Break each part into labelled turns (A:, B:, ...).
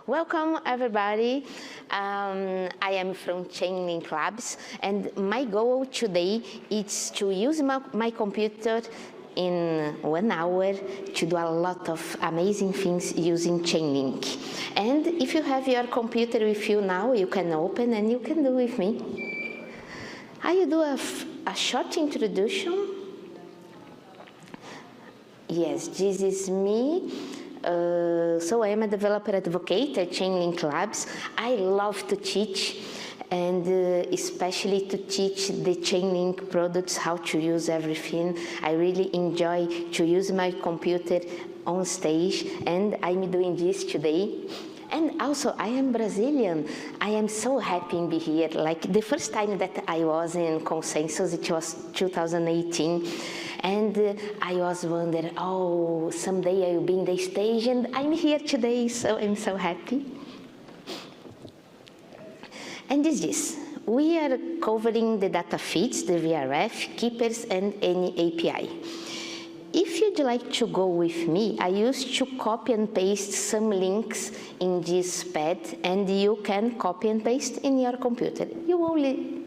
A: Welcome everybody. I am from Chainlink Labs, and my goal today is to use my computer in 1 hour to do a lot of amazing things using Chainlink. And if you have your computer with you now, you can open and you can do with me. I will do a short introduction. Yes, this is me. So I am a developer advocate at Chainlink Labs. I love to teach, and especially to teach the Chainlink products, how to use everything. I really enjoy to use my computer on stage, and I'm doing this today. And also, I am Brazilian. I am so happy to be here. Like the first time that I was in Consensus, it was 2018. And I was wondering, oh, someday I will be in the stage, and I'm here today, so I'm so happy. And this. We are covering the data feeds, the VRF, keepers, and any API. If you'd like to go with me, I used to copy and paste some links in this pad, and you can copy and paste in your computer. You only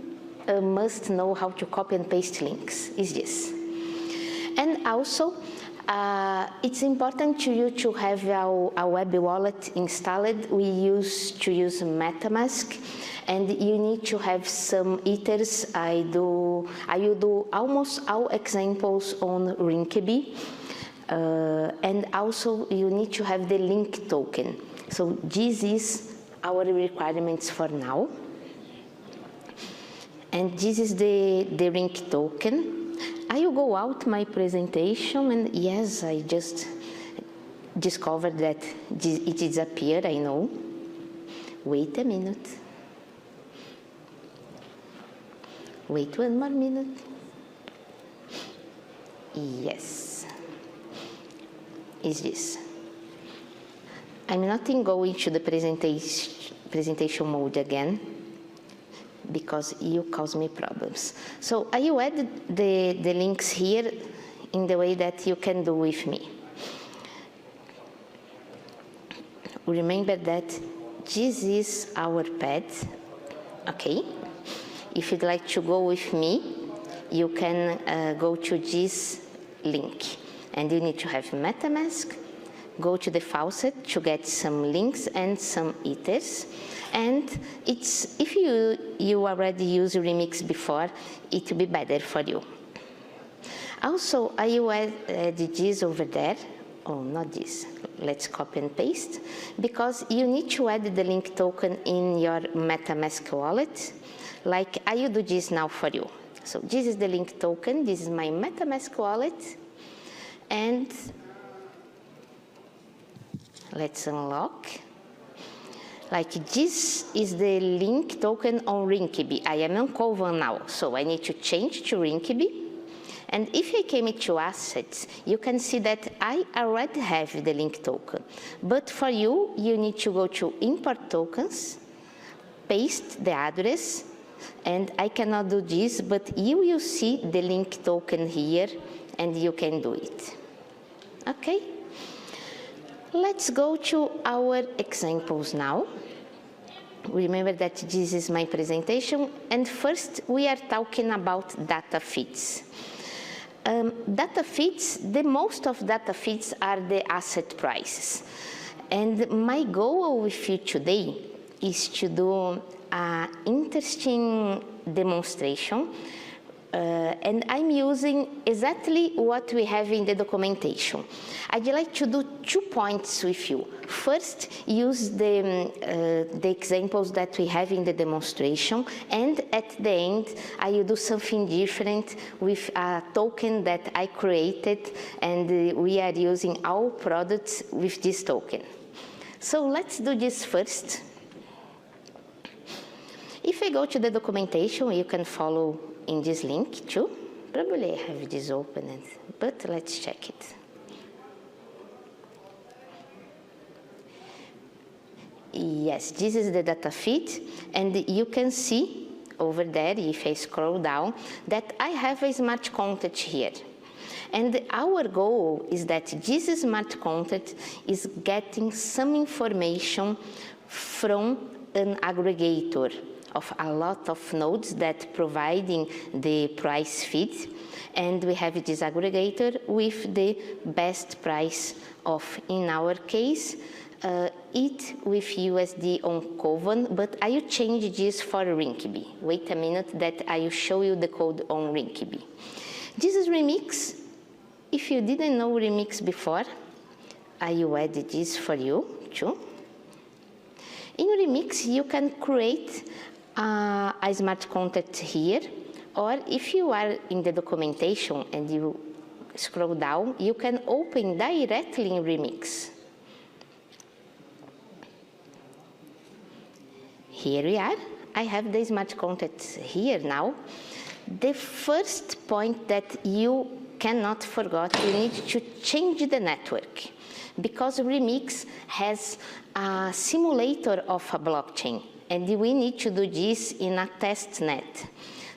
A: must know how to copy and paste links, is this. And also, it's important to you to have a web wallet installed. We used to use MetaMask, and you need to have some ethers. I will do almost all examples on Rinkeby, and also you need to have the link token. So this is our requirements for now, and this is the link token. I will go out my presentation, and yes, I just discovered that it disappeared, I know. Wait a minute. Wait 1 more minute. Yes. Is this. I'm not going to the presentation mode again, because you cause me problems. So I will add the links here in the way that you can do with me. Remember that this is our pad, okay? If you'd like to go with me, you can go to this link, and you need to have MetaMask, go to the faucet to get some links and some ethers. And if you already used Remix before, it will be better for you. Also, I will add this over there. Oh, not this. Let's copy and paste, because you need to add the link token in your MetaMask wallet. Like I will do this now for you. So this is the link token. This is my MetaMask wallet, and let's unlock. Like this is the link token on Rinkeby. I am on Kovan now, so I need to change to Rinkeby. And if I came to assets, you can see that I already have the link token. But for you, you need to go to import tokens, paste the address, and I cannot do this, but you will see the link token here, and you can do it. Okay? Let's go to our examples now. Remember that this is my presentation, and first we are talking about data feeds. Data feeds, the most of data feeds are the asset prices. And my goal with you today is to do an interesting demonstration, and I'm using exactly what we have in the documentation. I'd like to do 2 points with you. First, use the examples that we have in the demonstration, and at the end, I will do something different with a token that I created, and we are using our products with this token. So let's do this first. If I go to the documentation, you can follow in this link too. Probably I have this open, but let's check it. Yes, this is the data feed, and you can see over there, if I scroll down, that I have a smart contract here. And our goal is that this smart contract is getting some information from an aggregator of a lot of nodes that providing the price feed. And we have this aggregator with the best price of, in our case, it with USD on Kovan, but I will change this for Rinkeby. Wait a minute that I will show you the code on Rinkeby. This is Remix. If you didn't know Remix before, I will add this for you too. In Remix, you can create a smart contract here, or if you are in the documentation and you scroll down, you can open directly in Remix. Here we are. I have the smart contract here now. The first point that you cannot forget, you need to change the network, because Remix has a simulator of a blockchain, and we need to do this in a test net.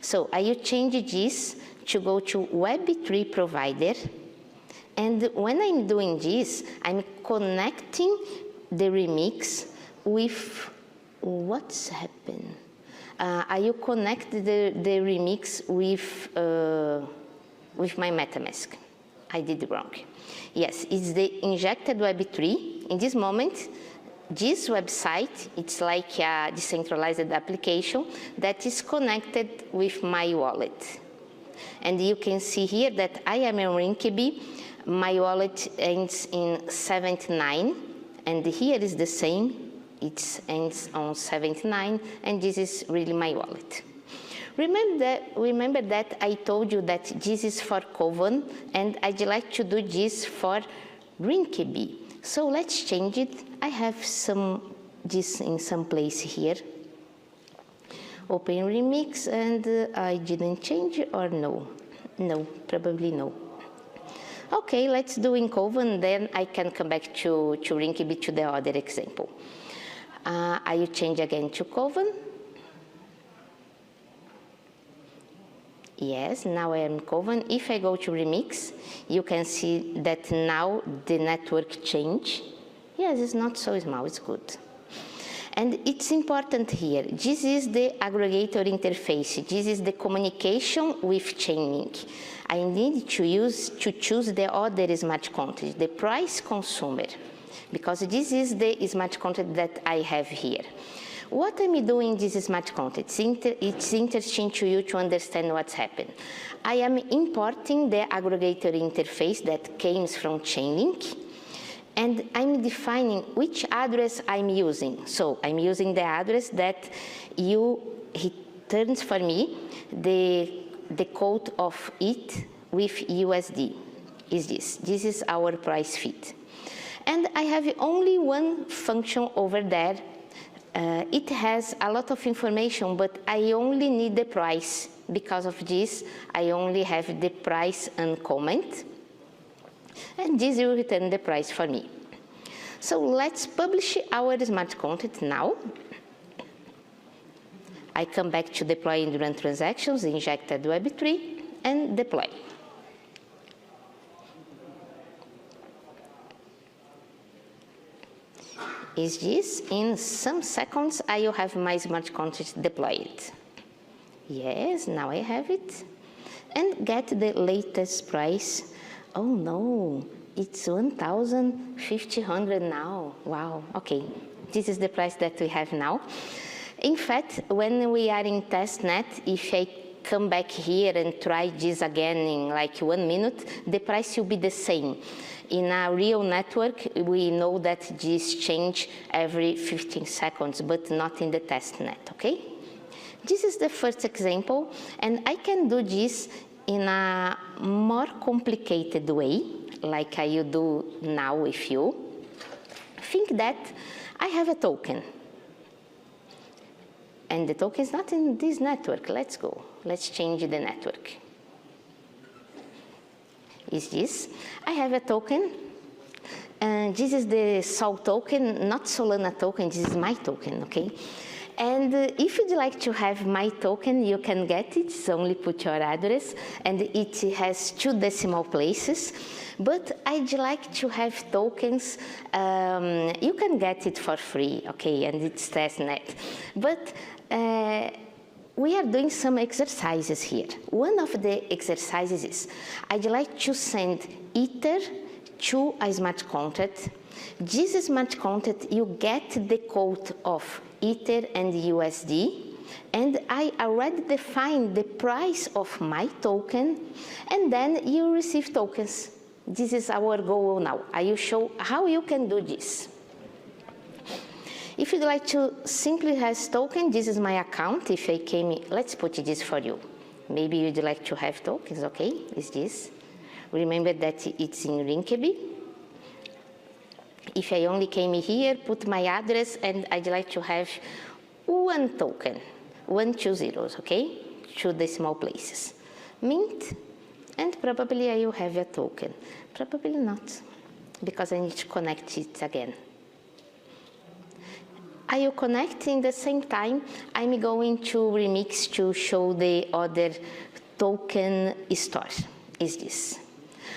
A: So I will change this to go to Web3 provider, and when I'm doing this, I'm connecting the Remix with what's happened. I will connect the Remix with my MetaMask. I did wrong. Yes, it's the injected Web3. In this moment, this website, it's like a decentralized application that is connected with my wallet. And you can see here that I am in Rinkeby. My wallet ends in 79, and here is the same. It ends on 79, and this is really my wallet. Remember that I told you that this is for Kovan, and I'd like to do this for Rinkeby. So let's change it. I have this in some place here. Open Remix, and I didn't change it, or no? No, probably no. Okay, let's do in Kovan, then I can come back to Rinkeby, to the other example. I will change again to Kovan. Yes, now I am in Kovan. If I go to Remix, you can see that now the network changed. Yes, it's not so small, it's good. And it's important here, this is the aggregator interface. This is the communication with Chainlink. I need to choose the other smart contract, the price consumer, because this is the smart contract that I have here. What am I doing in this smart contract? It's interesting to you to understand what's happened. I am importing the aggregator interface that came from Chainlink, and I'm defining which address I'm using. So I'm using the address that he turns for me the code of it with USD. Is this? This is our price feed. And I have only one function over there. It has a lot of information, but I only need the price. Because of this, I only have the price and comment. And this will return the price for me. So let's publish our smart contract now. I come back to deploy Endurance transactions, injected Web3, and deploy. Is this? In some seconds, I will have my smart contract deployed. Yes, now I have it. And get the latest price. Oh no, it's 1,500 now. Wow, okay. This is the price that we have now. In fact, when we are in testnet, if I come back here and try this again in like 1 minute, the price will be the same. In a real network, we know that this changes every 15 seconds, but not in the testnet, okay? This is the first example, and I can do this in a more complicated way, like I will do now with you. Think that I have a token, and the token is not in this network. Let's go. Let's change the network. Is this? I have a token, And this is the Sol token, not Solana token, this is my token, okay? And if you'd like to have my token, you can get it. So only put your address, and it has 2 decimal places. But I'd like to have tokens. You can get it for free, okay? And it's testnet. But we are doing some exercises here. One of the exercises is I'd like to send Ether to a smart contract. This smart contract, you get the code of Ether and USD, and I already defined the price of my token, and then you receive tokens. This is our goal now. I will show how you can do this. If you'd like to simply have token, this is my account. If I came, let's put this for you. Maybe you'd like to have tokens, okay? Is this? Remember that it's in Rinkeby. If I only came here, put my address, and I'd like to have 1 token, 1 2 zeros, okay? 2 decimal places. Mint, and probably I will have a token. Probably not, because I need to connect it again. I will connect in the same time. I'm going to remix to show the other token store. Is this?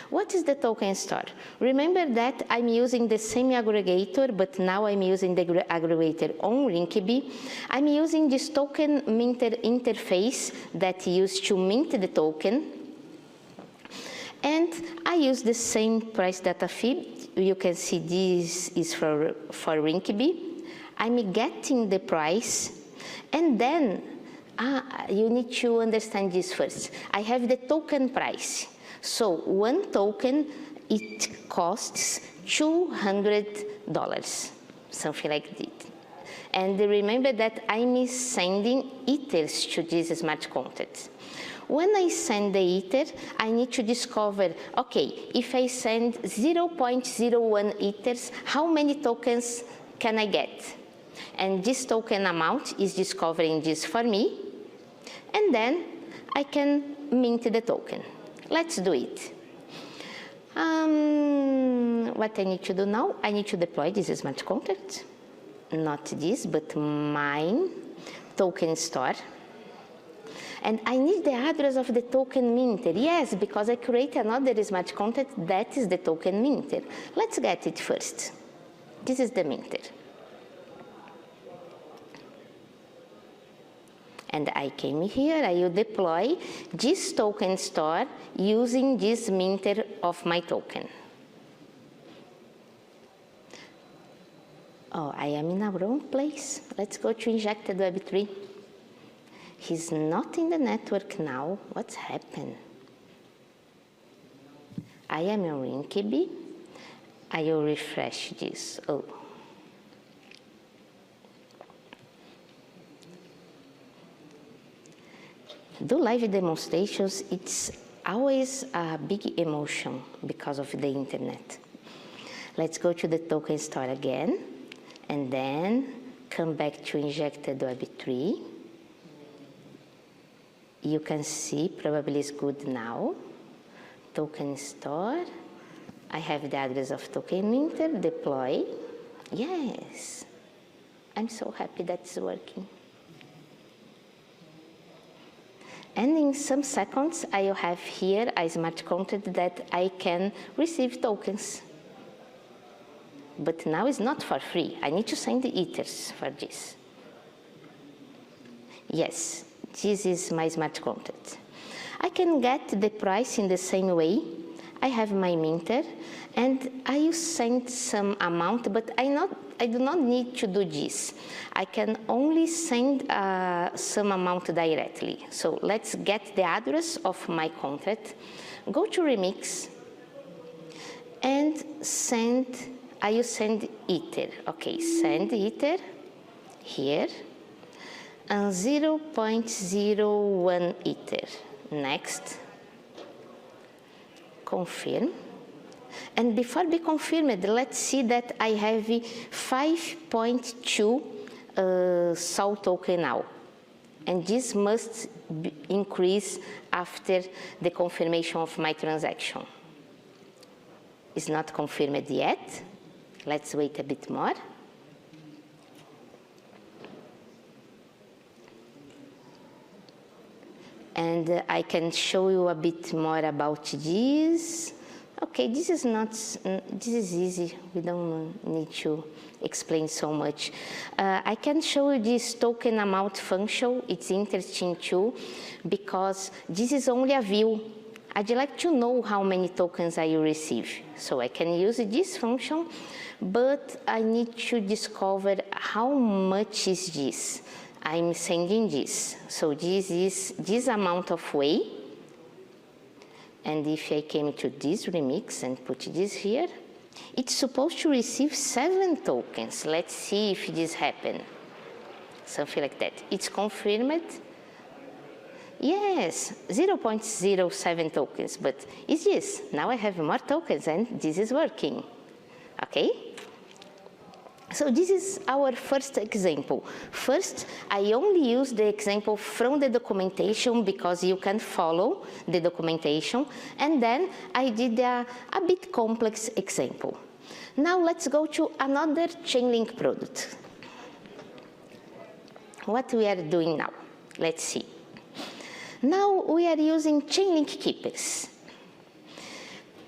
A: What is the token store? Remember that I'm using the same aggregator, but now I'm using the aggregator on Rinkeby. I'm using this token minter interface that used to mint the token. And I use the same price data feed. You can see this is for Rinkeby. I'm getting the price, and then you need to understand this first. I have the token price. So 1 token, it costs $200, something like that. And remember that I'm sending ethers to this smart contract. When I send the ether, I need to discover, okay, if I send 0.01 ethers, how many tokens can I get? And this token amount is discovering this for me, and then I can mint the token. Let's do it. What I need to do now, I need to deploy this smart contract, not this, but mine token store. And I need the address of the token minter. Yes, because I create another smart contract that is the token minter. Let's get it first. This is the minter. And I came here, I will deploy this token store using this minter of my token. Oh, I am in a wrong place. Let's go to injected Web3. He's not in the network now. What's happened? I am in Rinkeby. I will refresh this. Oh. Do live demonstrations, it's always a big emotion because of the internet. Let's go to the token store again, and then come back to injected Web3. You can see, probably it's good now. Token store. I have the address of token minter, deploy. Yes, I'm so happy that's working. And in some seconds, I will have here a smart contract that I can receive tokens. But now it's not for free. I need to send the ethers for this. Yes, this is my smart contract. I can get the price in the same way. I have my minter, and I will send some amount, but I do not need to do this. I can only send some amount directly. So let's get the address of my contract, go to Remix, and I will send Ether. Okay, send Ether here, and 0.01 Ether. Next. Confirm. And before be confirmed, let's see that I have 5.2 Sol token now. And this must increase after the confirmation of my transaction. It's not confirmed yet. Let's wait a bit more. And I can show you a bit more about this. Okay, this is easy. We don't need to explain so much. I can show you this token amount function. It's interesting too, because this is only a view. I'd like to know how many tokens I receive. So I can use this function, but I need to discover how much is this. I'm sending this. So this is this amount of weight. And if I came to this remix and put this here, it's supposed to receive 7 tokens. Let's see if this happened. Something like that. It's confirmed. Yes, 0.07 tokens, but it's this. Now I have more tokens and this is working. Okay? So this is our first example. First, I only use the example from the documentation because you can follow the documentation. And then I did a bit complex example. Now let's go to another Chainlink product. What we are doing now? Let's see. Now we are using Chainlink keepers.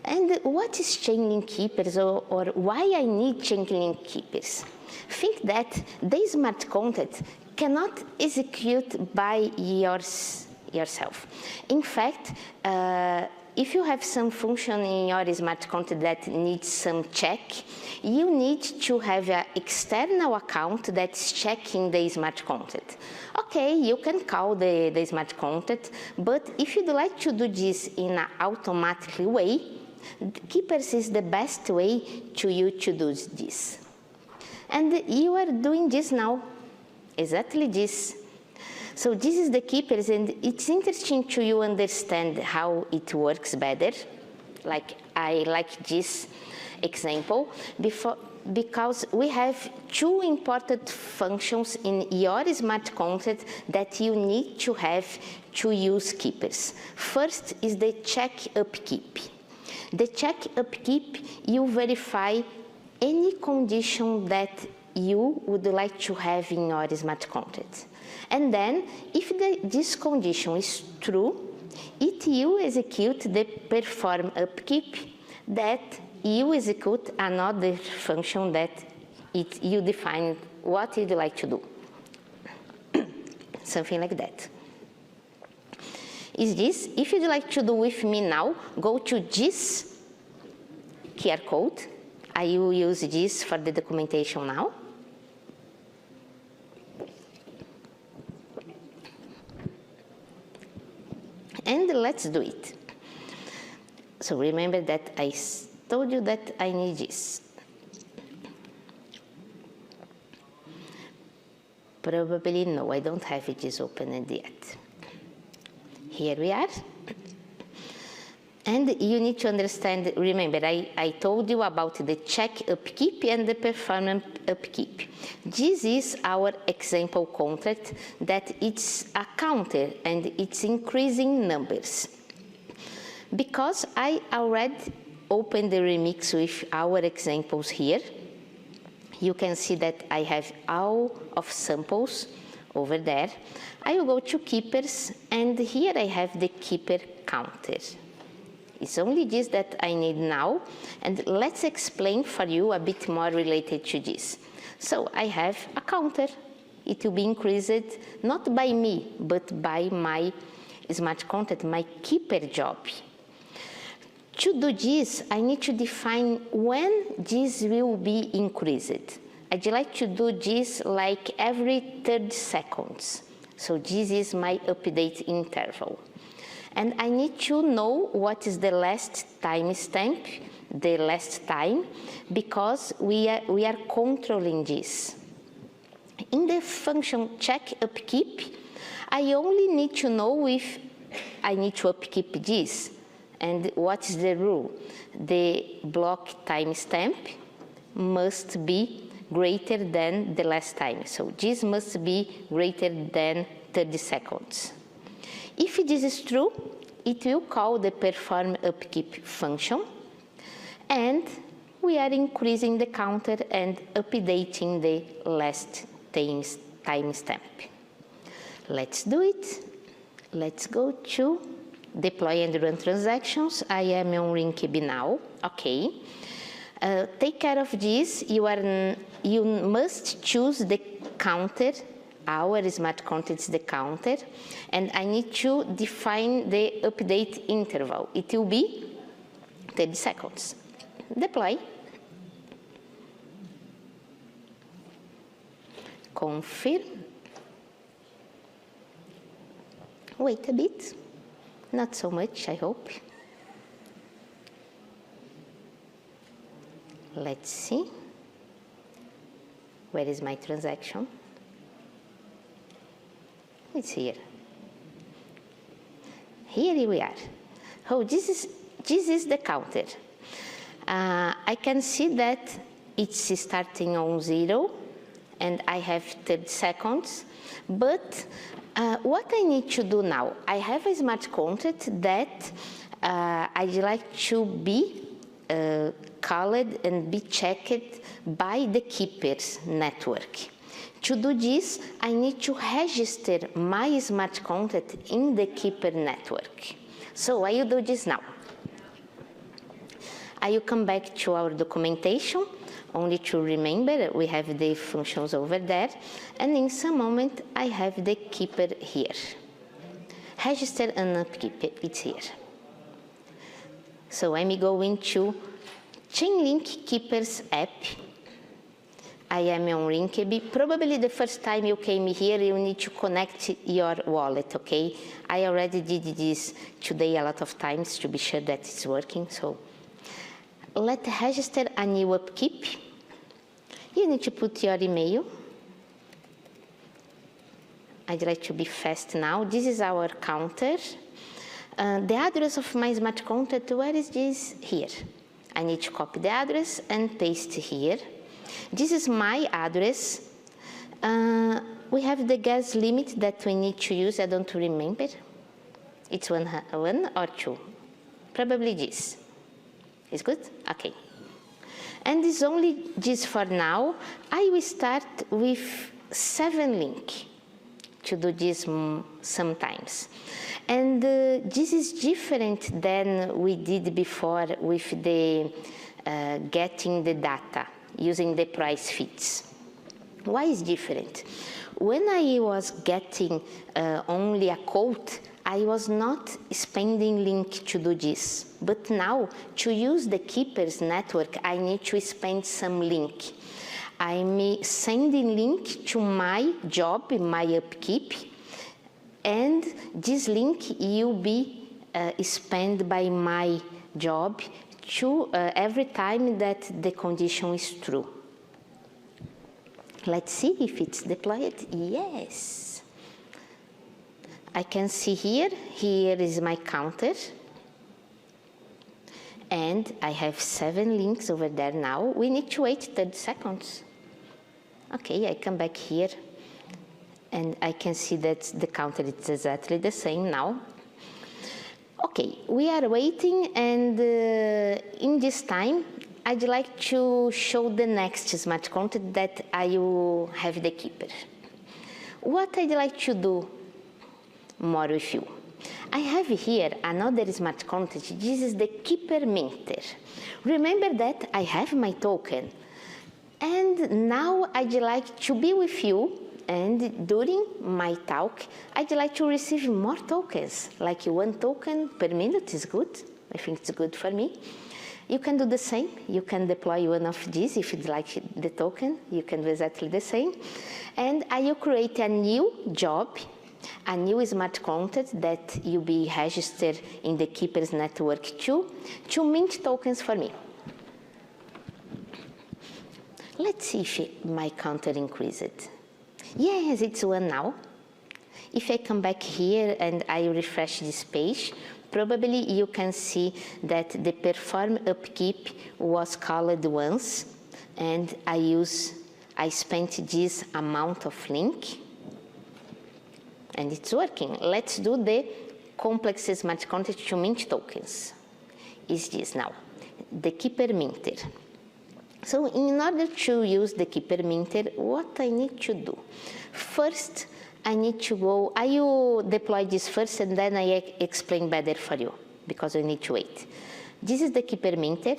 A: And what is Chainlink keepers, or why I need Chainlink keepers? Think that the smart contract cannot execute by yourself. In fact, if you have some function in your smart contract that needs some check, you need to have an external account that's checking the smart contract. Okay, you can call the smart contract, but if you'd like to do this in an automatic way, Keepers is the best way to you to do this. And you are doing this now, exactly this. So this is the Keepers, and it's interesting to you understand how it works better. Like I like this example because we have 2 important functions in your smart contract that you need to have to use Keepers. First is the check upkeep. The check upkeep, you verify any condition that you would like to have in your smart contract. And then, if this condition is true, it will execute the perform upkeep that you execute another function that you define what you'd like to do. Something like that. Is this, if you'd like to do with me now, go to this QR code. I will use this for the documentation now. And let's do it. So remember that I told you that I need this. Probably no, I don't have this opened yet. Here we are. And you need to understand, remember, I told you about the check upkeep and the performance upkeep. This is our example contract that it's a counter and it's increasing numbers. Because I already opened the remix with our examples here, you can see that I have all of samples over there. I will go to Keepers, and here I have the Keeper counter. It's only this that I need now, and let's explain for you a bit more related to this. So I have a counter. It will be increased not by me, but by my smart contract, my Keeper job. To do this, I need to define when this will be increased. I'd like to do this like every 30 seconds. So this is my update interval. And I need to know what is the last timestamp, the last time, because we are controlling this. In the function check upkeep, I only need to know if I need to upkeep this. And what is the rule? The block timestamp must be greater than the last time. So this must be greater than 30 seconds. If this is true, it will call the perform upkeep function, and we are increasing the counter and updating the last timestamp. Let's do it. Let's go to deploy and run transactions. I am on Rinkeby now. Okay. Take care of this. You must choose the counter. Our smart contract is the counter, and I need to define the update interval. It will be 30 seconds. Deploy. Confirm. Wait a bit. Not so much, I hope. Let's see. Where is my transaction? It's here. Here we are. Oh, this is the counter. I can see that it's starting on 0, and I have 30 seconds. But what I need to do now, I have a smart contract that I'd like to be called and be checked by the keepers network. To do this, I need to register my smart contract in the keeper network. So I will do this now. I will come back to our documentation, only to remember we have the functions over there, and in some moment I have the keeper here. Register an upkeep, it's here. So I'm going to Chainlink Keepers app. I am on Rinkeby. Probably the first time you came here, you need to connect your wallet, okay? I already did this today a lot of times to be sure that it's working, so let's register a new upkeep. You need to put your email. I'd like to be fast now. This is our counter. The address of my smart contract, where is this? Here. I need to copy the address and paste here. This is my address. We have the gas limit that we need to use. I don't remember. It's one or two. Probably this. Is good? Okay. And it's only this for now. I will start with 7 links to do this sometimes. And this is different than we did before with the getting the data using the price feeds. Why is different? When I was getting only a quote, I was not spending link to do this. But now, to use the keepers network, I need to spend some link. I'm sending link to my job, my upkeep, and this link will be spent by my job to every time that the condition is true. Let's see if it's deployed. Yes. I can see here is my counter. And I have 7 links over there now. We need to wait 30 seconds. Okay, I come back here. And I can see that the counter is exactly the same now. Okay, we are waiting, and in this time, I'd like to show the next smart contract that I will have the keeper. What I'd like to do more with you. I have here another smart contract. This is the keeper minter. Remember that I have my token. And now I'd like to be with you, and during my talk, I'd like to receive more tokens. Like 1 token per minute is good. I think it's good for me. You can do the same. You can deploy one of these if you'd like the token. You can do exactly the same. And I will create a new job, a new smart contract that will be registered in the Keepers network too, to mint tokens for me. Let's see if my counter increased. Yes, it's 1 now. If I come back here and I refresh this page, probably you can see that the perform upkeep was called once, and I spent this amount of link, and it's working. Let's do the complex smart contract to mint tokens. Is this now? The keeper minter. So in order to use the keeper minter, what I need to do? First, I need to go, I will deploy this first and then I explain better for you, because I need to wait. This is the keeper minter,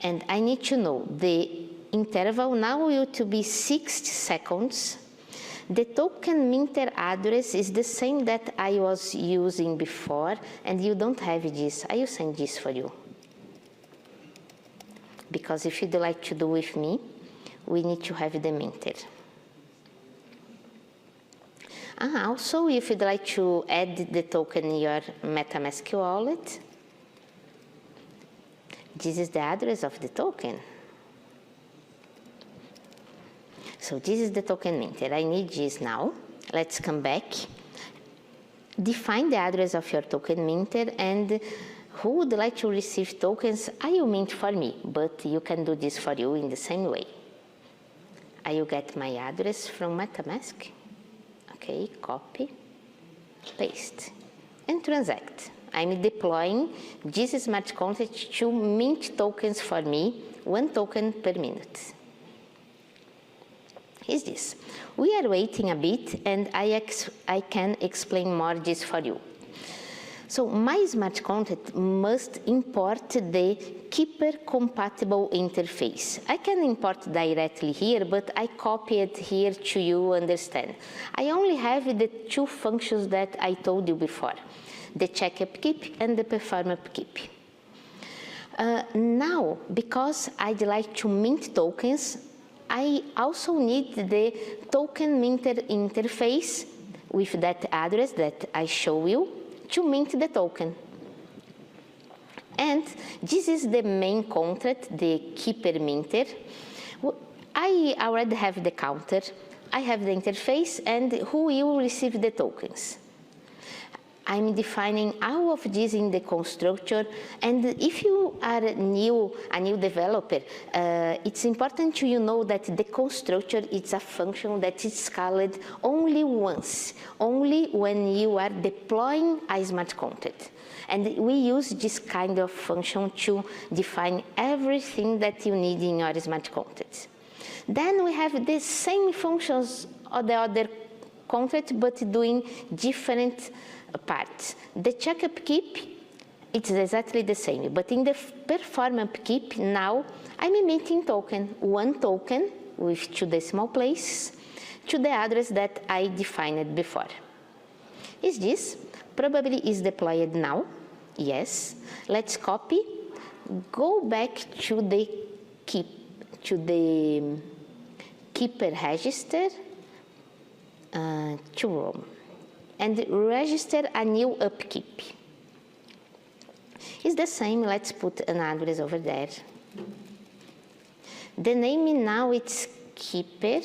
A: and I need to know the interval now will to be 60 seconds. The token minter address is the same that I was using before, and you don't have this. I will send this for you. Because if you'd like to do with me, we need to have the minter. Also, if you'd like to add the token in your MetaMask wallet, this is the address of the token. So this is the token minter. I need this now. Let's come back. Define the address of your token minter, and who would like to receive tokens, I will mint for me, but you can do this for you in the same way. I will get my address from MetaMask. Okay, copy, paste, and transact. I'm deploying this smart contract to mint tokens for me, 1 token per minute. Is this? We are waiting a bit, and I can explain more this for you. So my smart contract must import the keeper compatible interface. I can import directly here, but I copy it here to you understand. I only have the 2 functions that I told you before, the check upkeep and the perform upkeep. Now, because I'd like to mint tokens, I also need the token minter interface with that address that I show you to mint the token. And this is the main contract, the keeper minter. I already have the counter, I have the interface, and who will receive the tokens. I'm defining all of this in the constructor, and if you are a new developer, it's important to you know that the constructor is a function that is called only once, only when you are deploying a smart contract. And we use this kind of function to define everything that you need in your smart contracts. Then we have the same functions of the other contract, but doing different parts. The check upkeep, it's exactly the same, but in the perform upkeep, now I'm emitting token, 1 token with 2 decimal places to the address that I defined before. Is this? Probably is deployed now. Yes. Let's copy, go back to the keeper register to Rome, and register a new upkeep. It's the same, let's put an address over there. The name now it's keeper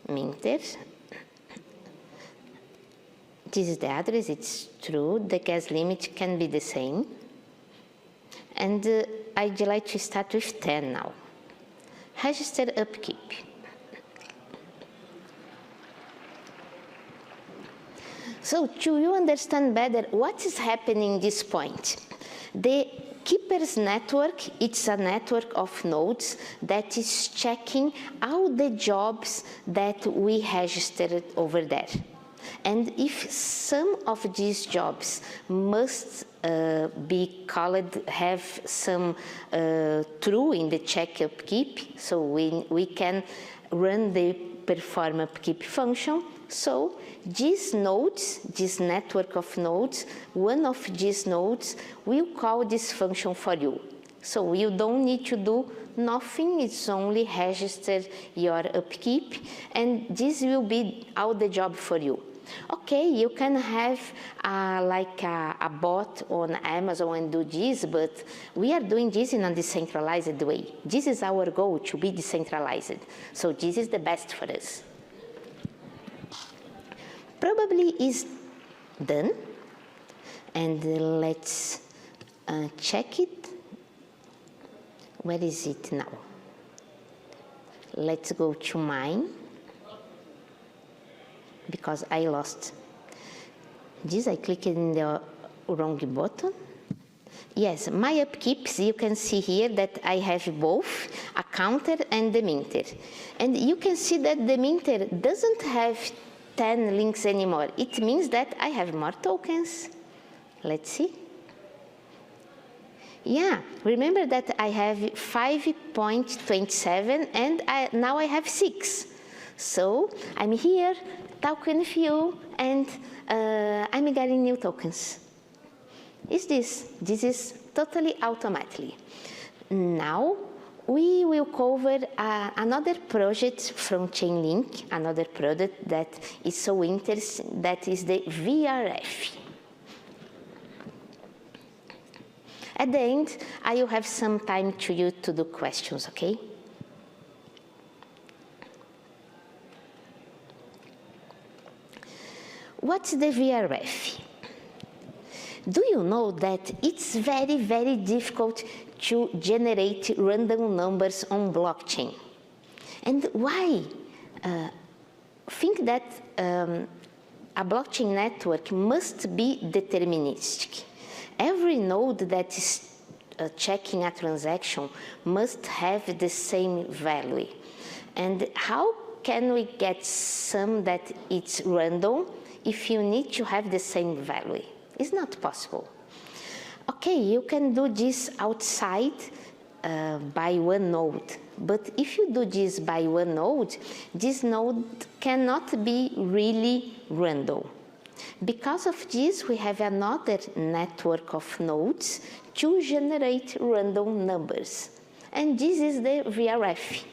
A: minter. This is the address, it's true, the gas limit can be the same. And I'd like to start with 10 now. Register upkeep. So to you understand better what is happening at this point, the keeper's network, it's a network of nodes that is checking all the jobs that we registered over there. And if some of these jobs must be called, have some true in the check upkeep, so we can run the perform upkeep function. So these nodes, this network of nodes, one of these nodes will call this function for you. So you don't need to do nothing, it's only register your upkeep, and this will be all the job for you. Okay, you can have like a bot on Amazon and do this, but we are doing this in a decentralized way. This is our goal, to be decentralized. So this is the best for us. Probably is done, and let's check it. Where is it now? Let's go to mine, because I lost this. I clicked in the wrong button. Yes, my upkeeps, you can see here that I have both a counter and the minter. And you can see that the minter doesn't have 10 links anymore. It means that I have more tokens. Let's see. Yeah, remember that I have 5.27 and now I have 6. So I'm here, talking with you, and I'm getting new tokens. This is totally automatically. Now we will cover another project from Chainlink, another product that is so interesting, that is the VRF. At the end, I will have some time to you to do questions, okay? What's the VRF? Do you know that it's very, very difficult to generate random numbers on blockchain? And why? Think that a blockchain network must be deterministic. Every node that is checking a transaction must have the same value. And how can we get some that it's random if you need to have the same value? It's not possible. Okay, you can do this outside by one node. But if you do this by one node, this node cannot be really random. Because of this, we have another network of nodes to generate random numbers. And this is the VRF.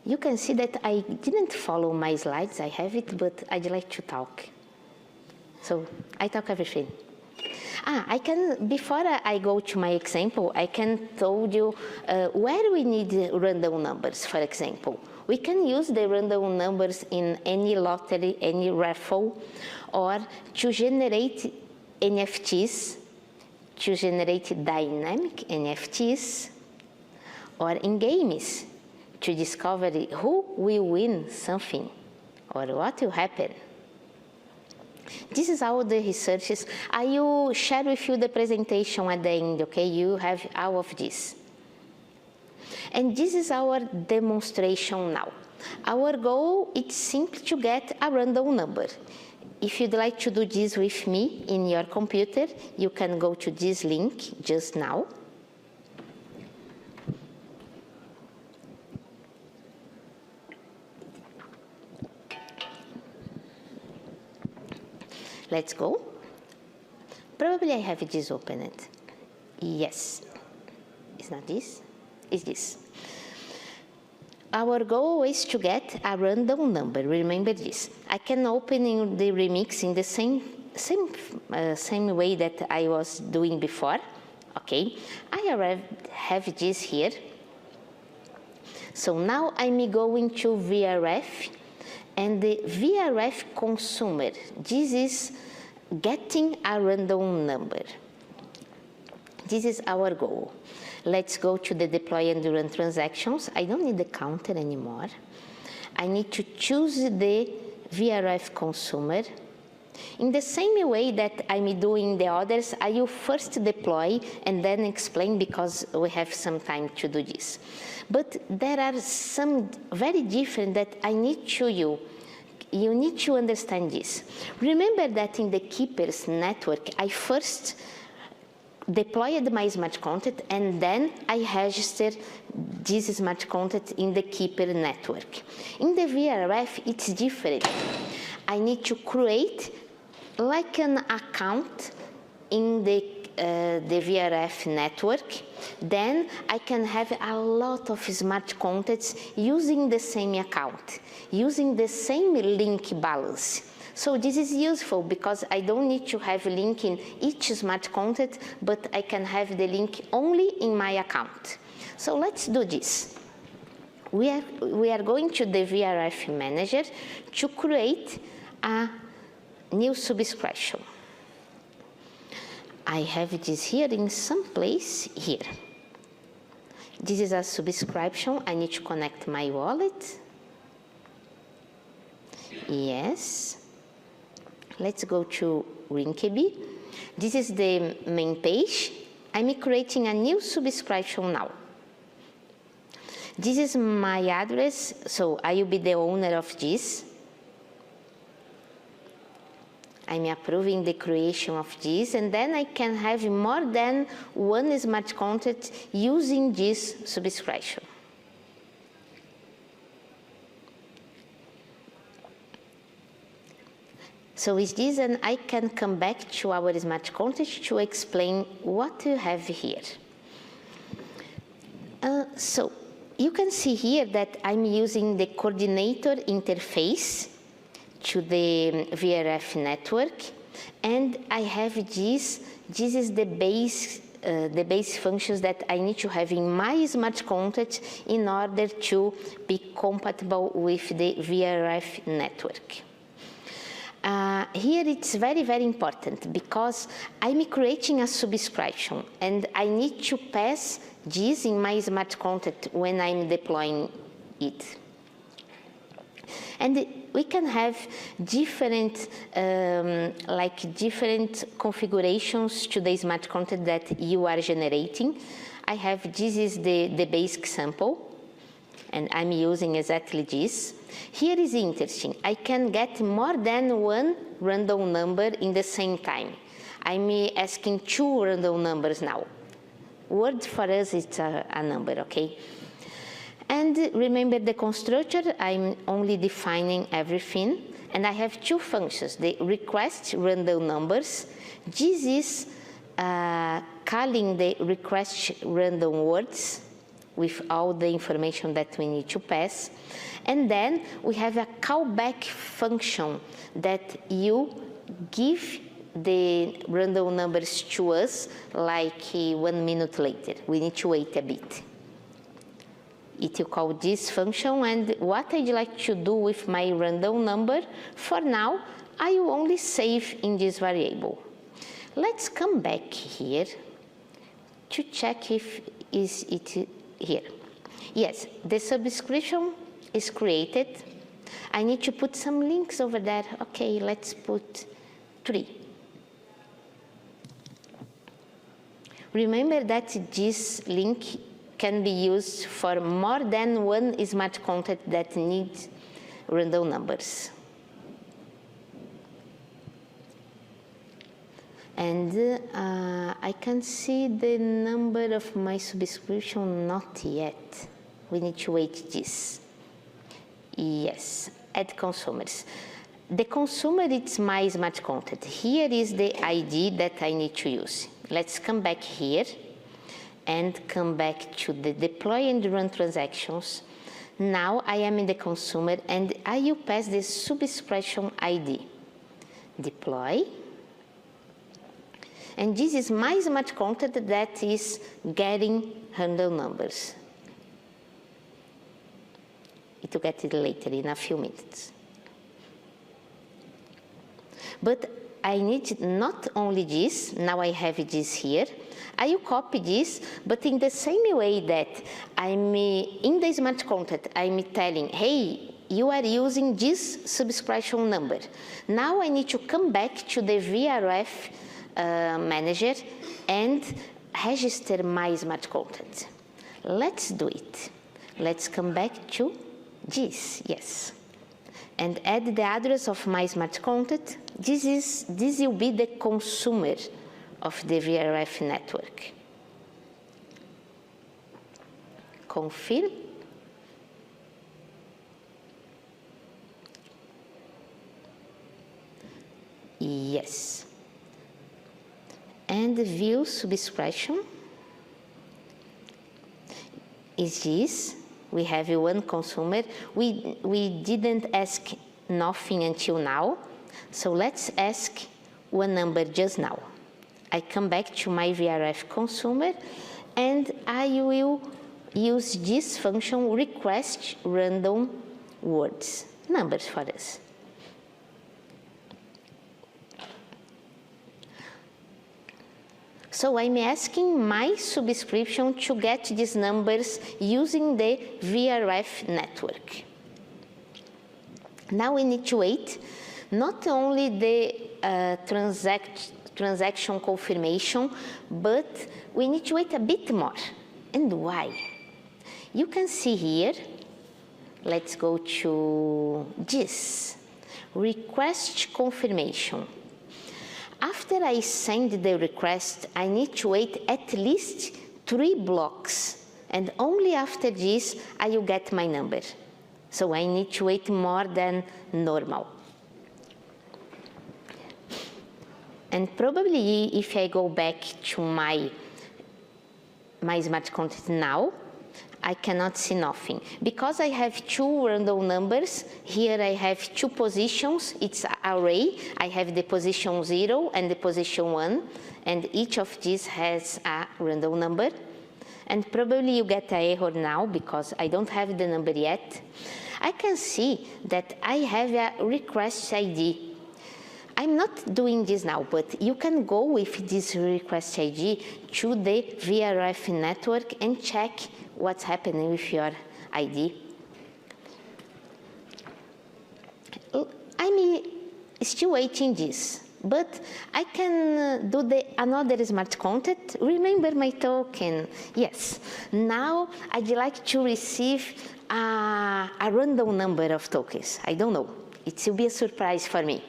A: You can see that I didn't follow my slides. I have it, but I'd like to talk. So I talk everything. Before I go to my example, I can tell you where we need random numbers, for example. We can use the random numbers in any lottery, any raffle, or to generate NFTs, to generate dynamic NFTs, or in games, to discover who will win something, or what will happen. This is all the researches. I will share with you the presentation at the end, okay? You have all of this. And this is our demonstration now. Our goal is simply to get a random number. If you'd like to do this with me in your computer, you can go to this link just now. Let's go. Probably I have this opened. Yes. It's not this. Is this. Our goal is to get a random number. Remember this. I can open in the remix in the same way that I was doing before. Okay. I already have this here. So now I'm going to VRF and the VRF consumer. This is getting a random number. This is our goal. Let's go to the deploy and run transactions. I don't need the counter anymore. I need to choose the VRF consumer. In the same way that I'm doing the others, I will first deploy and then explain because we have some time to do this. But there are some very different that I need to you. You need to understand this. Remember that in the Keepers network, I first deployed my smart contract and then I registered this smart contract in the Keeper network. In the VRF, it's different. I need to create like an account in the VRF network. Then I can have a lot of smart contracts using the same account, using the same link balance. So this is useful because I don't need to have a link in each smart contract, but I can have the link only in my account. So let's do this. We are going to the VRF manager to create a new subscription. I have this here in some place here. This is a subscription. I need to connect my wallet. Yes. Let's go to Rinkeby. This is the main page. I'm creating a new subscription now. This is my address, so I will be the owner of this. I'm approving the creation of this, and then I can have more than one smart contract using this subscription. So with this, and I can come back to our smart contract to explain what you have here. So you can see here that I'm using the coordinator interface to the VRF network, and I have this. This is the base functions that I need to have in my smart contract in order to be compatible with the VRF network. Here it's very, very important because I'm creating a subscription and I need to pass this in my smart contract when I'm deploying it. And we can have different, different configurations to the smart contract that you are generating. This is the basic sample, and I'm using exactly this. Here is interesting. I can get more than one random number in the same time. I'm asking two random numbers now. Word for us is a number, okay? And remember the constructor, I'm only defining everything. And I have two functions, the request random numbers. This is calling the request random words with all the information that we need to pass. And then we have a callback function that you give the random numbers to us like 1 minute later. We need to wait a bit. It will call this function, and what I'd like to do with my random number, for now, I will only save in this variable. Let's come back here to check if it here. Yes, the subscription is created. I need to put some links over there. Okay, let's put 3. Remember that this link can be used for more than one smart contract that needs random numbers. And I can see the number of my subscription, not yet. We need to wait this. Yes, add consumers. The consumer is my smart contract. Here is the ID that I need to use. Let's come back here and come back to the deploy and run transactions. Now I am in the consumer and I will pass the subscription ID. Deploy. And this is my smart contract that is getting random numbers. It will get it later in a few minutes. But I need not only this, now I have this here. I will copy this, but in the same way that I'm in the smart contract, I'm telling, hey, you are using this subscription number. Now I need to come back to the VRF manager and register my smart contract. Let's do it. Let's come back to this, yes. And add the address of my smart contract. This will be the consumer of the VRF network. Confirm. Yes. And view subscription is this. We have one consumer. We didn't ask nothing until now. So let's ask one number just now. I come back to my VRF consumer and I will use this function request random words, numbers for us. So I'm asking my subscription to get these numbers using the VRF network. Now we need to wait. Not only the transaction confirmation, but we need to wait a bit more. And why? You can see here, let's go to this, request confirmation. After I send the request, I need to wait at least 3 blocks, and only after this I will get my number. So I need to wait more than normal. And probably if I go back to my smart contract now, I cannot see nothing. Because I have 2 random numbers, here I have 2 positions, it's an array. I have the position 0 and the position 1, and each of these has a random number. And probably you get an error now because I don't have the number yet. I can see that I have a request ID. I'm not doing this now, but you can go with this request ID to the VRF network and check what's happening with your ID. I'm still waiting this, but I can do another smart contract. Remember my token? Yes. Now I'd like to receive a random number of tokens. I don't know. It will be a surprise for me.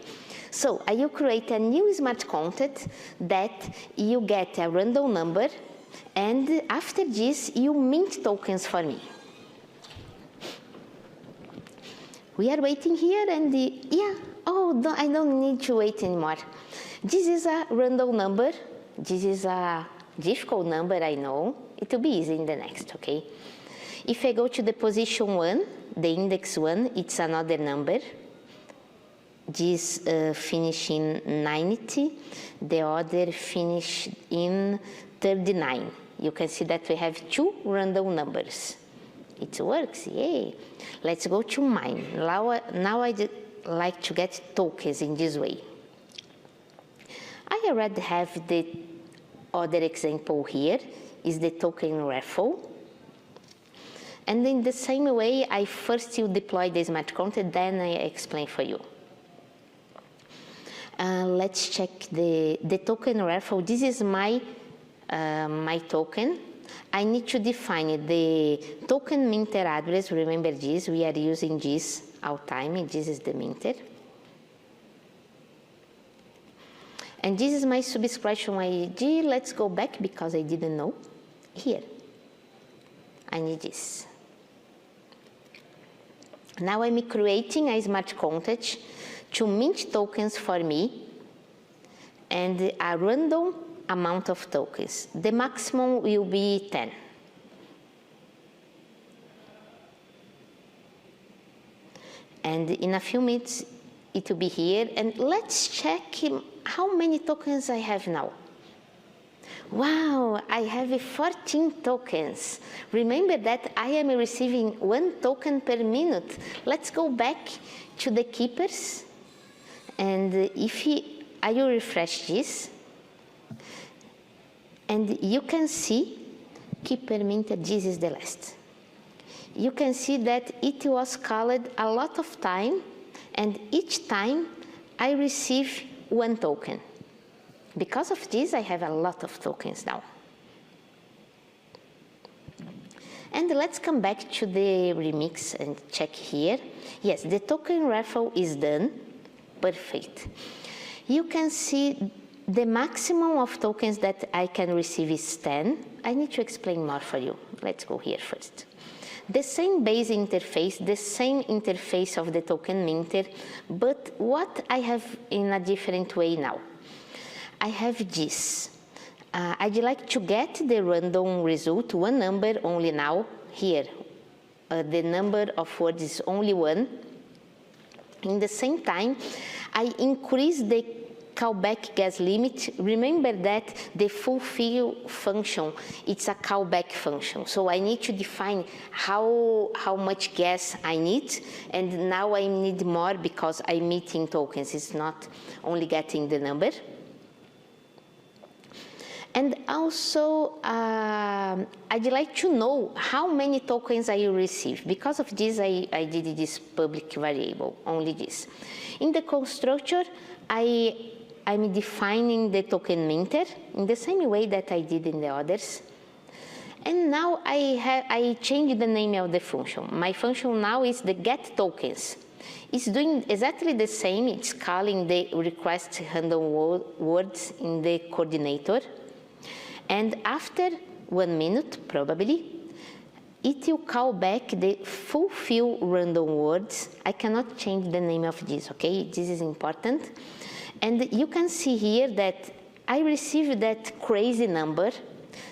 A: So I will create a new smart contract that you get a random number, and after this you mint tokens for me. We are waiting here, and I don't need to wait anymore. This is a random number. This is a difficult number, I know. It will be easy in the next, okay? If I go to the position 1, the index 1, it's another number. This finish in 90, the other finish in 39. You can see that we have 2 random numbers. It works, yay. Let's go to mine. Now I'd like to get tokens in this way. I already have the other example here, is the token raffle. And in the same way, I first will deploy the smart contract, then I explain for you. Let's check the token raffle. This is my token. I need to define the token minter address. Remember this, we are using this all time. This is the minter. And this is my subscription ID. Let's go back because I didn't know. Here, I need this. Now I'm creating a smart contract to mint tokens for me, and a random amount of tokens. The maximum will be 10. And in a few minutes it will be here, and let's check how many tokens I have now. Wow, I have 14 tokens. Remember that I am receiving 1 token per minute. Let's go back to the keepers. And I will refresh this, and you can see keeper minted, this is the last. You can see that it was called a lot of time, and each time I receive 1 token. Because of this, I have a lot of tokens now. And let's come back to the remix and check here. Yes, the token raffle is done. Perfect. You can see the maximum of tokens that I can receive is 10. I need to explain more for you. Let's go here first. The same base interface, the same interface of the token minter, but what I have in a different way now. I have this. I'd like to get the random result, 1 number only now. Here, the number of words is only 1. In the same time, I increase the callback gas limit. Remember that the fulfill function, it's a callback function. So I need to define how much gas I need, and now I need more because I'm meeting tokens. It's not only getting the number. And also, I'd like to know how many tokens I will receive. Because of this, I did this public variable, only this. In the constructor, I I'm defining the token minter in the same way that I did in the others. And now I changed the name of the function. My function now is the get tokens. It's doing exactly the same. It's calling the request random words in the coordinator. And after 1 minute, probably, it will call back the fulfill random words. I cannot change the name of this, okay? This is important. And you can see here that I received that crazy number.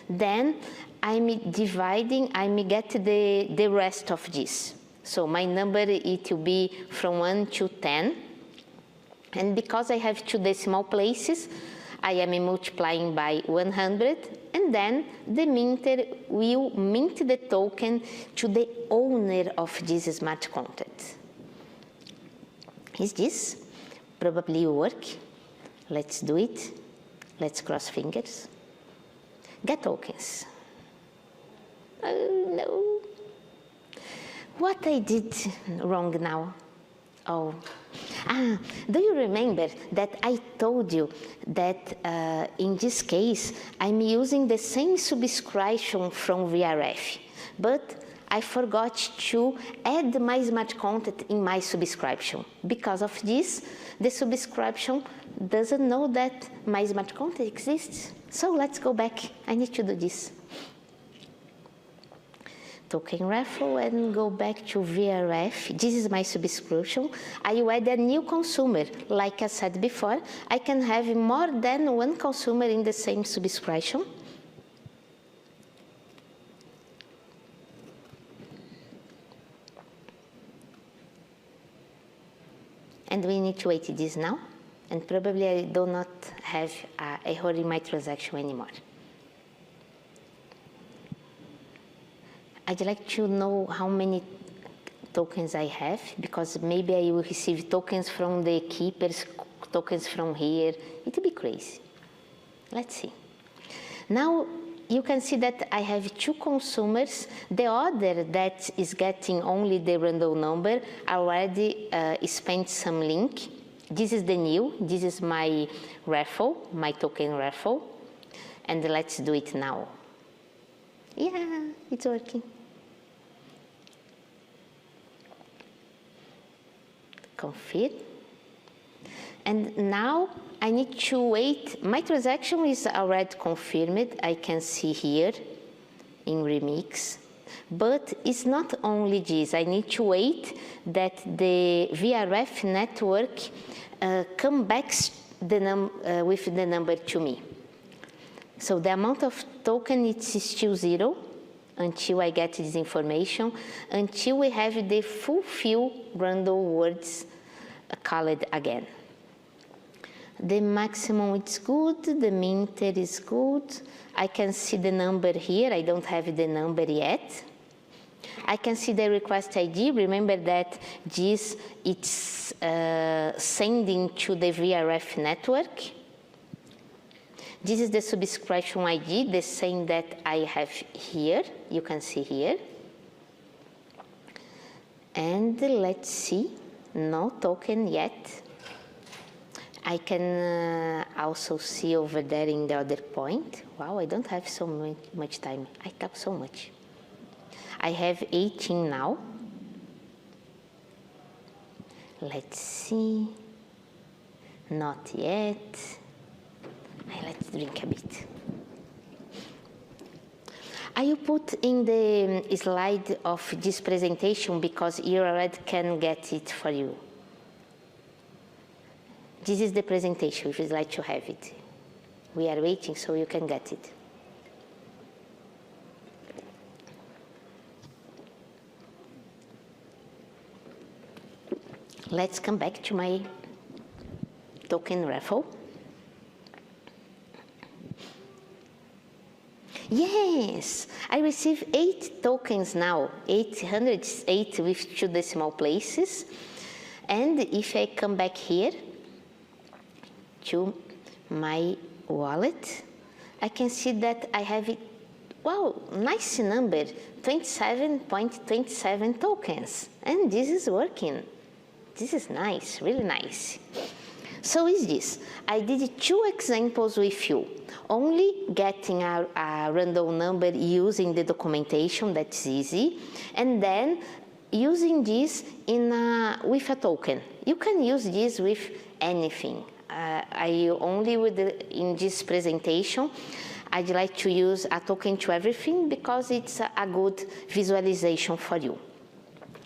A: Then I'm dividing, I'm get the rest of this. So my number, it will be from 1 to 10. And because I have 2 decimal places, I am multiplying by 100. And then the minter will mint the token to the owner of this smart contract. Is this? Probably work. Let's do it. Let's cross fingers. Get tokens. Oh no. What I did wrong now? Oh. Do you remember that I told you that in this case I'm using the same subscription from VRF, but I forgot to add my smart contract in my subscription. Because of this, the subscription doesn't know that my smart contract exists. So let's go back. I need to do this. Token raffle and go back to VRF. This is my subscription. I will add a new consumer. Like I said before, I can have more than 1 consumer in the same subscription. And we need to wait this now. And probably I do not have an error in my transaction anymore. I'd like to know how many tokens I have, because maybe I will receive tokens from the keepers, tokens from here. It will be crazy. Let's see. Now you can see that I have 2 consumers. The other that is getting only the random number already spent some link. This is the new. This is my raffle, my token raffle. And let's do it now. Yeah, it's working. Confirm. And now I need to wait. My transaction is already confirmed. I can see here in Remix. But it's not only this. I need to wait that the VRF network come back with the number to me. So the amount of token is still 0 until I get this information, until we have the fulfill random words called again. The maximum is good, the minter is good. I can see the number here. I don't have the number yet. I can see the request ID. Remember that this it's sending to the VRF network. This is the subscription ID, the same that I have here. You can see here. And let's see, no token yet. I can also see over there in the other point. Wow, I don't have so much time. I talk so much. I have 18 now. Let's see. Not yet. Let's drink a bit. I will put in the slide of this presentation because you already can get it for you. This is the presentation, if you'd like to have it. We are waiting so you can get it. Let's come back to my token raffle. Yes, I receive 8 tokens now, 808 with 2 decimal places. And if I come back here to my wallet, I can see that I have it. Wow, nice number, 27.27 tokens. And this is working. This is nice, really nice. So is this. I did 2 examples with you, only getting a random number using the documentation, that's easy, and then using this with a token. You can use this with anything. In this presentation, I'd like to use a token to everything because it's a good visualization for you.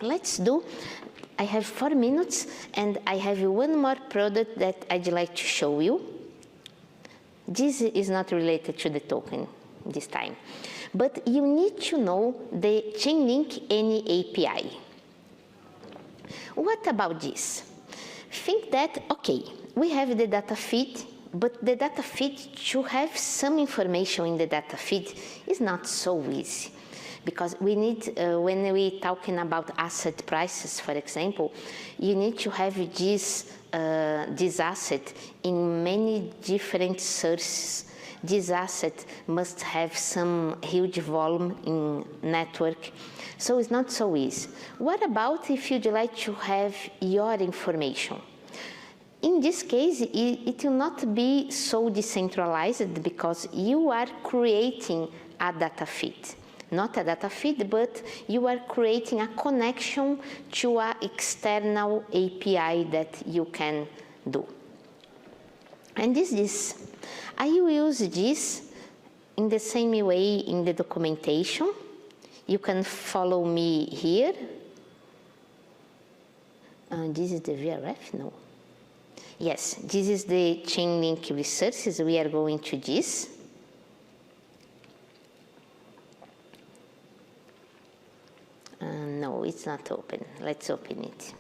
A: Let's do. I have 4 minutes and I have one more product that I'd like to show you. This is not related to the token this time, but you need to know the Chainlink Any API. What about this? Think that, okay, we have the data feed, but the data feed, to have some information in the data feed is not so easy. Because we need, when we're talking about asset prices, for example, you need to have this asset in many different sources. This asset must have some huge volume in network. So it's not so easy. What about if you'd like to have your information? In this case, it will not be so decentralized because you are creating a data feed. Not a data feed, but you are creating a connection to an external API that you can do. And this. I will use this in the same way in the documentation. You can follow me here. This is the VRF? No. Yes, this is the Chainlink resources. We are going to this. No, it's not open. Let's open it.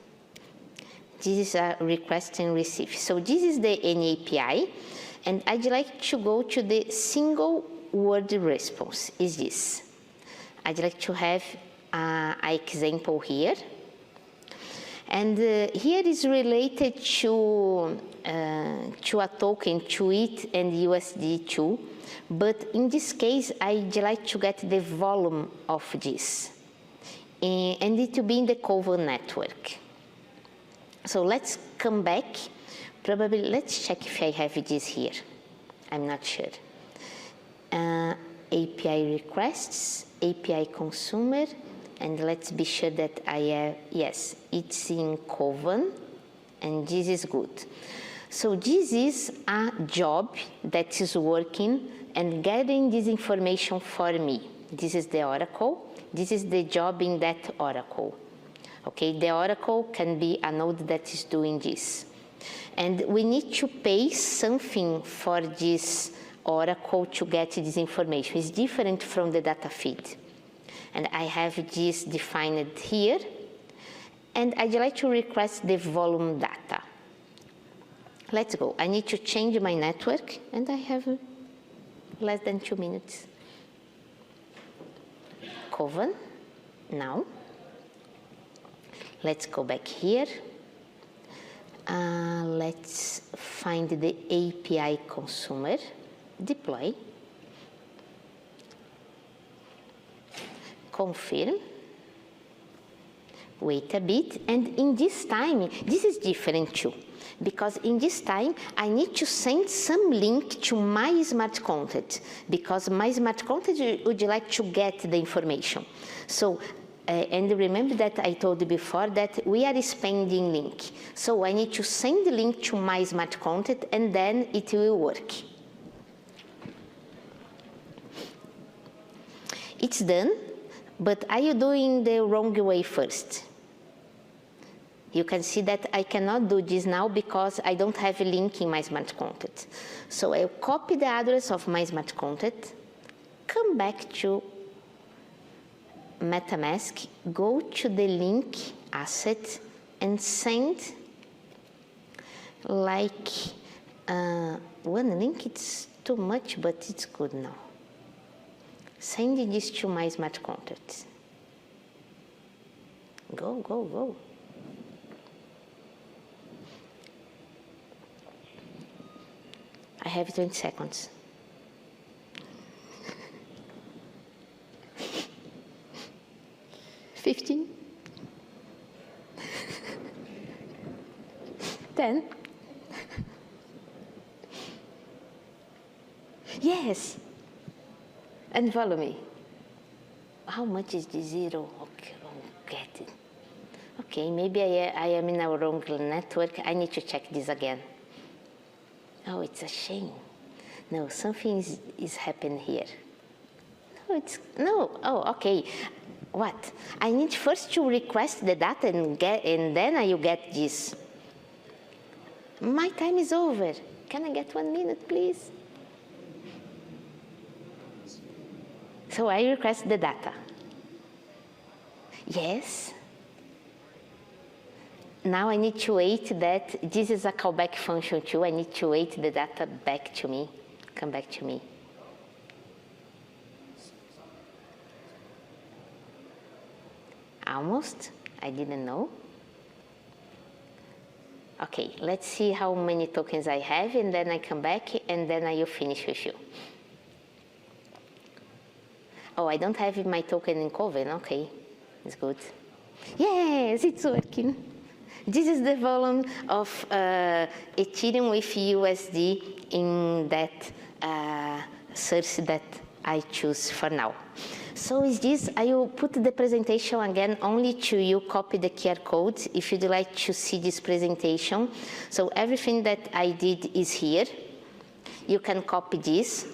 A: This is a request and receive. So this is the Any API, and I'd like to go to the single word response. Is this? I'd like to have an example here. And here is related to a token, to it and USD2. But in this case, I'd like to get the volume of this. And it will be in the Coven network. So let's come back. Probably, let's check if I have this here. I'm not sure. API requests, API consumer, and let's be sure that I have, yes, it's in Coven, and this is good. So this is a job that is working and gathering this information for me. This is the Oracle. This is the job in that Oracle. Okay, the Oracle can be a node that is doing this. And we need to pay something for this Oracle to get this information. It's different from the data feed. And I have this defined here. And I'd like to request the volume data. Let's go. I need to change my network, and I have less than 2 minutes. Coven, now. Let's go back here. Let's find the API consumer, deploy, confirm, wait a bit, and in this time, this is different too. Because in this time, I need to send some link to my smart contract, because my smart contract would like to get the information. So, and remember that I told you before that we are spending link. So I need to send the link to my smart contract, and then it will work. It's done, but are you doing the wrong way first? You can see that I cannot do this now because I don't have a link in my smart contract. So I'll copy the address of my smart contract, come back to MetaMask, go to the link asset, and send like one link. It's too much, but it's good now. Send this to my smart contract. Go, go, go. I have 20 seconds. $15, $10. Yes. And follow me. How much is the zero? Okay, oh, get it. Okay, maybe I am in a wrong network. I need to check this again. Oh, it's a shame. No, something is happening here. No, oh, okay. What? I need first to request the data and then I will get this. My time is over. Can I get 1 minute, please? So I request the data. Yes. Now I need to wait that, this is a callback function too, I need to wait the data back to me, come back to me. Almost, I didn't know. Okay, let's see how many tokens I have, and then I come back, and then I will finish with you. Oh, I don't have my token in Coven, okay, it's good. Yes, it's working. This is the volume of Ethereum with USD in that source that I choose for now. So is this, I will put the presentation again only to you, copy the QR code if you'd like to see this presentation. So everything that I did is here. You can copy this.